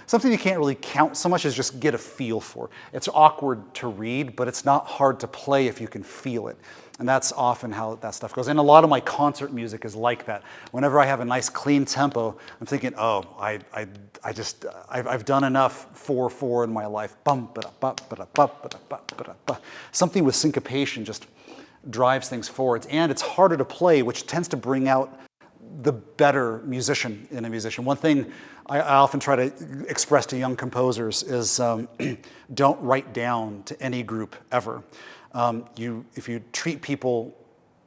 Speaker 4: Something you can't really count so much as just get a feel for. It's awkward to read, but it's not hard to play if you can feel it. And that's often how that stuff goes. And a lot of my concert music is like that. Whenever I have a nice clean tempo, I'm thinking, oh, I've done enough 4/4 in my life. Something with syncopation just drives things forwards. And it's harder to play, which tends to bring out the better musician in a musician. One thing I often try to express to young composers is don't write down to any group ever. If you treat people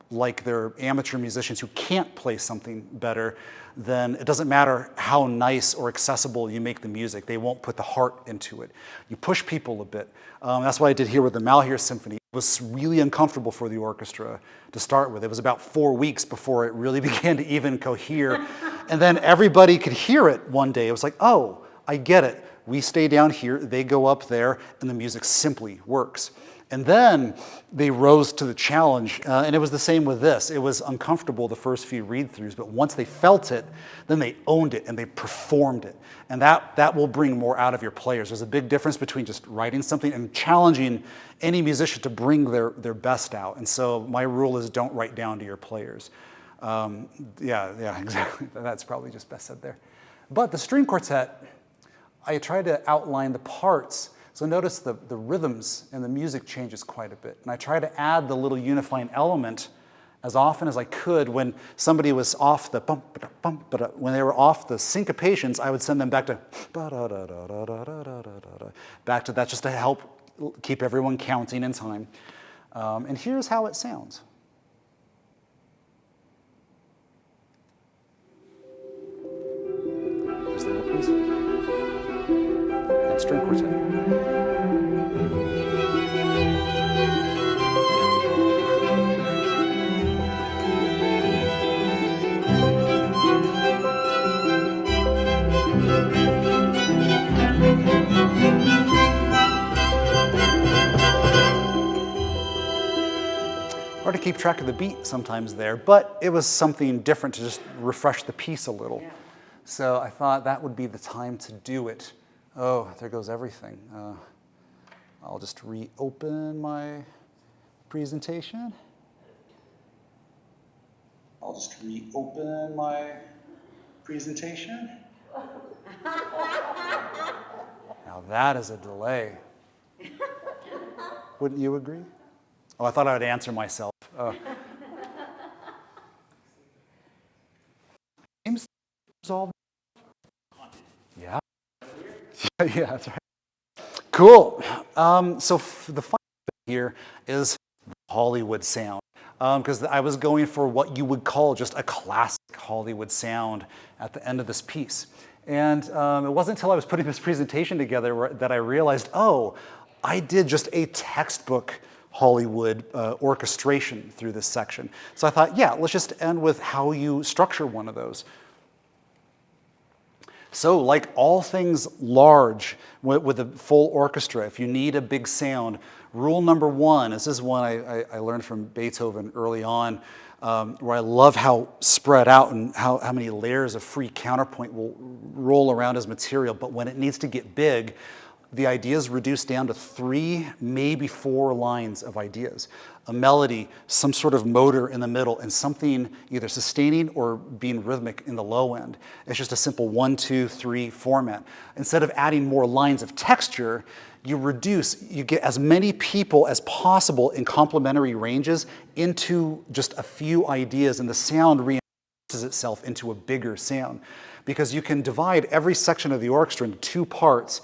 Speaker 4: like they're amateur musicians who can't play something better, then it doesn't matter how nice or accessible you make the music. They won't put the heart into it. You push people a bit. That's what I did here with the Malheur Symphony. It was really uncomfortable for the orchestra to start with. It was about 4 weeks before it really began to even cohere. And then everybody could hear it one day. It was like, oh, I get it. We stay down here, they go up there, and the music simply works. And then they rose to the challenge, and it was the same with this. It was uncomfortable the first few read-throughs, but once they felt it, then they owned it and they performed it. And that will bring more out of your players. There's a big difference between just writing something and challenging any musician to bring their best out. And so my rule is don't write down to your players. Yeah, exactly. That's probably just best said there. But the string quartet, I try to outline the parts. So notice the rhythms and the music changes quite a bit. And I try to add the little unifying element as often as I could. When somebody was off the when they were off the syncopations, I would send them back to that just to help keep everyone counting in time. And here's how it sounds. There's the weapons and string quartet. Hard to keep track of the beat sometimes there, but it was something different to just refresh the piece a little. Yeah. So I thought that would be the time to do it. Oh, there goes everything. I'll just reopen my presentation. Now that is a delay. Wouldn't you agree? Oh, I thought I would answer myself. Games resolved. Yeah. Yeah, that's right. Cool. So the final bit here is the Hollywood sound. because I was going for what you would call just a classic Hollywood sound at the end of this piece. And it wasn't until I was putting this presentation together that I realized, oh, I did just a textbook Hollywood orchestration through this section. So I thought, yeah, let's just end with how you structure one of those. So like all things large with a full orchestra, if you need a big sound, rule number one, this is one I learned from Beethoven early on, where I love how spread out and how many layers of free counterpoint will roll around his material. But when it needs to get big, the ideas reduce down to 3, maybe 4 lines of ideas. A melody, some sort of motor in the middle, and something either sustaining or being rhythmic in the low end. It's just a simple 1, 2, 3 format. Instead of adding more lines of texture, you get as many people as possible in complementary ranges into just a few ideas, and the sound reinforces itself into a bigger sound. Because you can divide every section of the orchestra into 2 parts,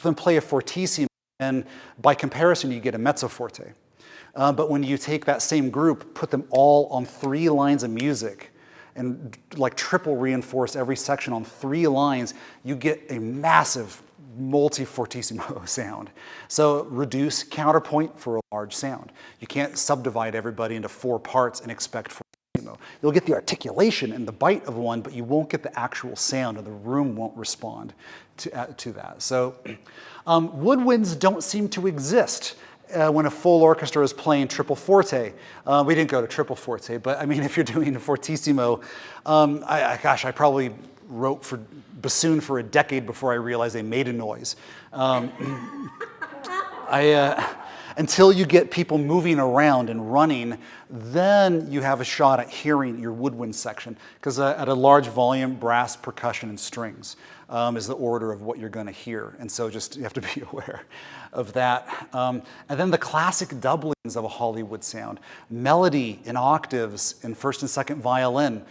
Speaker 4: then play a fortissimo, and by comparison, you get a mezzo forte. But when you take that same group, put them all on 3 lines of music, and like triple reinforce every section on 3 lines, you get a massive multi-fortissimo sound. So reduce counterpoint for a large sound. You can't subdivide everybody into 4 parts and expect fortissimo. You'll get the articulation and the bite of one, but you won't get the actual sound, and the room won't respond to that. So woodwinds don't seem to exist when a full orchestra is playing triple forte. We didn't go to triple forte, but I mean, if you're doing a fortissimo, I probably wrote for bassoon for a decade before I realized they made a noise. Until you get people moving around and running, then you have a shot at hearing your woodwind section. Because at a large volume, brass, percussion, and strings is the order of what you're going to hear. And so just you have to be aware of that. And then the classic doublings of a Hollywood sound. Melody in octaves in first and second violin.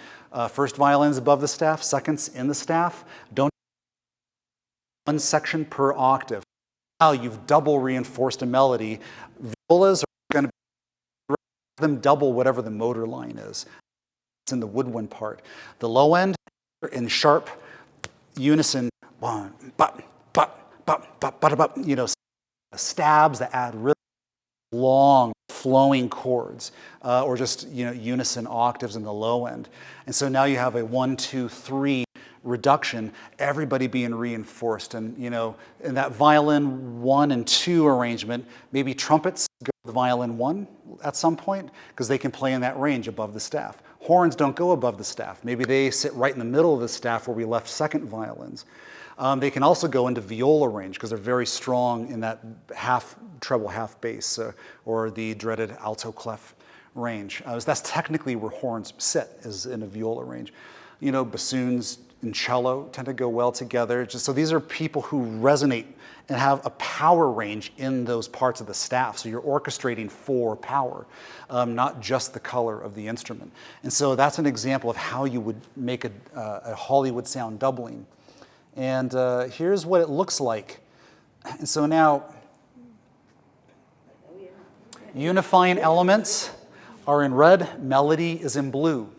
Speaker 4: First violin's above the staff, second's in the staff. Don't 1 section per octave. Now you've double reinforced a melody. Violas are going to them double whatever the motor line is. It's in the woodwind part. The low end in sharp unison, stabs that add really long flowing chords, or just unison octaves in the low end. And so now you have a 1, 2, 3 reduction, everybody being reinforced. And in that violin 1 and 2 arrangement, maybe trumpets go with violin 1 at some point, because they can play in that range above the staff. Horns don't go above the staff. Maybe they sit right in the middle of the staff where we left second violins. They can also go into viola range because they're very strong in that half treble, half bass, or the dreaded alto clef range. That's technically where horns sit, is in a viola range. Bassoons and cello tend to go well together. So these are people who resonate and have a power range in those parts of the staff. So you're orchestrating for power, not just the color of the instrument. And so that's an example of how you would make a Hollywood sound doubling. And here's what it looks like. And so now, unifying elements are in red, melody is in blue.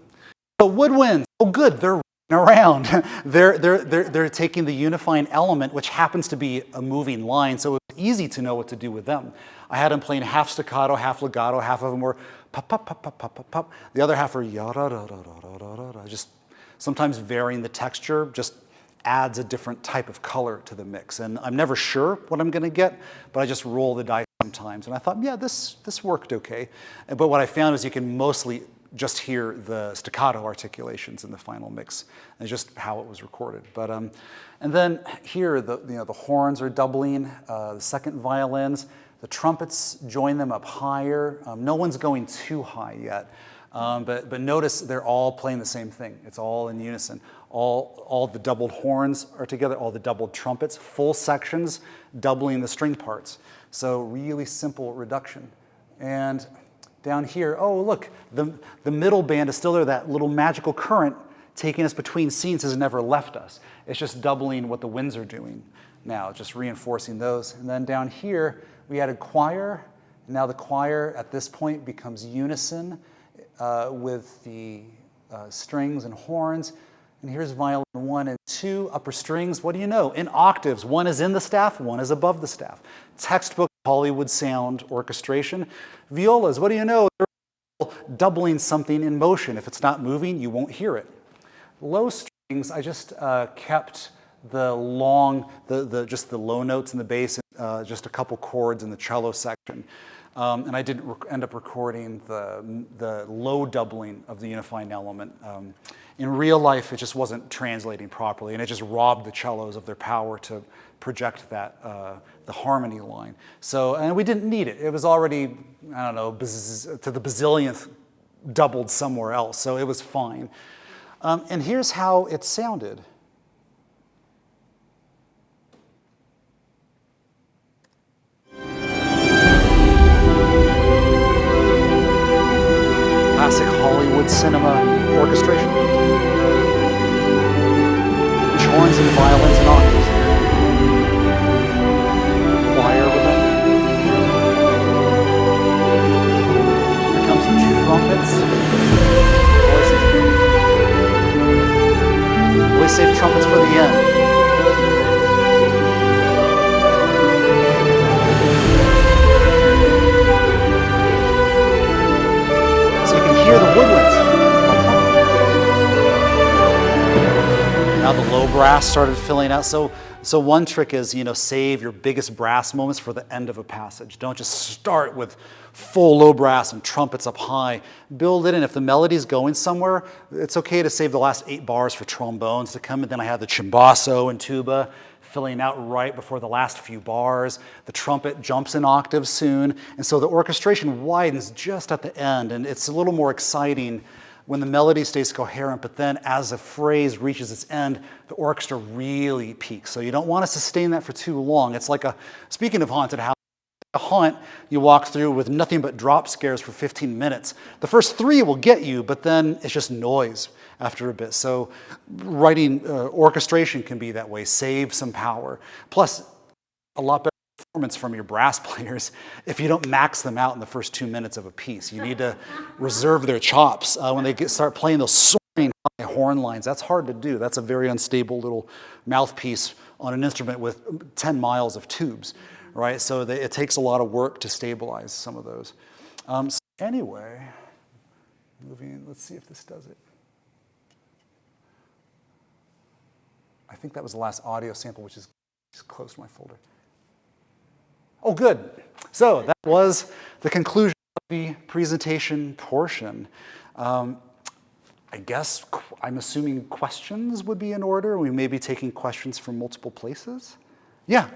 Speaker 4: So woodwinds, oh good, they're around. They're taking the unifying element, which happens to be a moving line, so it's easy to know what to do with them. I had them playing half staccato, half legato, half of them were pop, pop, pop, pop, pop, pop, pop. The other half are ya-da-da-da-da-da-da-da. Just sometimes varying the texture just adds a different type of color to the mix. And I'm never sure what I'm going to get, but I just roll the dice sometimes. And I thought, yeah, this worked okay. But what I found is you can mostly just hear the staccato articulations in the final mix, and just how it was recorded. But and then here the horns are doubling, the second violins, the trumpets join them up higher. No one's going too high yet, but notice they're all playing the same thing. It's all in unison. All the doubled horns are together, all the doubled trumpets, full sections doubling the string parts. So really simple reduction. And down here, oh look, the middle band is still there. That little magical current taking us between scenes has never left us. It's just doubling what the winds are doing now, just reinforcing those. And then down here, we added choir. Now the choir at this point becomes unison. with the strings and horns. And here's violin 1 and 2, upper strings. What do you know? In octaves, one is in the staff, one is above the staff. Textbook Hollywood sound orchestration. Violas, what do you know? They're doubling something in motion. If it's not moving, you won't hear it. Low strings, I just kept the long, just the low notes in the bass, just a couple chords in the cello section. And I didn't end up recording the low doubling of the unifying element. In real life, it just wasn't translating properly, and it just robbed the cellos of their power to project that, the harmony line. So, and we didn't need it. It was already, I don't know, to the bazillionth doubled somewhere else, so it was fine. And here's how it sounded. Classic Hollywood cinema orchestration. Horns and violins and octaves. Choir with them. Here comes the trumpets. Always save trumpets for the end. So you can hear the woodwinds. Now the low brass started filling out. So one trick is, save your biggest brass moments for the end of a passage. Don't just start with full low brass and trumpets up high. Build it in. If the melody's going somewhere, it's okay to save the last 8 bars for trombones to come. And then I have the cimbasso and tuba filling out right before the last few bars. The trumpet jumps an octave soon. And so the orchestration widens just at the end. And it's a little more exciting when the melody stays coherent, but then as a phrase reaches its end, the orchestra really peaks. So you don't want to sustain that for too long. It's like speaking of haunted house, a haunt you walk through with nothing but drop scares for 15 minutes. The first 3 will get you, but then it's just noise after a bit. So writing orchestration can be that way, save some power. Plus, a lot better performance from your brass players if you don't max them out in the first 2 minutes of a piece. You need to reserve their chops when they start playing those soaring high horn lines. That's hard to do. That's a very unstable little mouthpiece on an instrument with 10 miles of tubes, right? So it takes a lot of work to stabilize some of those. So anyway, let's see if this does it. I think that was the last audio sample, which is close to my folder. Oh, good. So that was the conclusion of the presentation portion. I guess I'm assuming questions would be in order. We may be taking questions from multiple places. Yeah.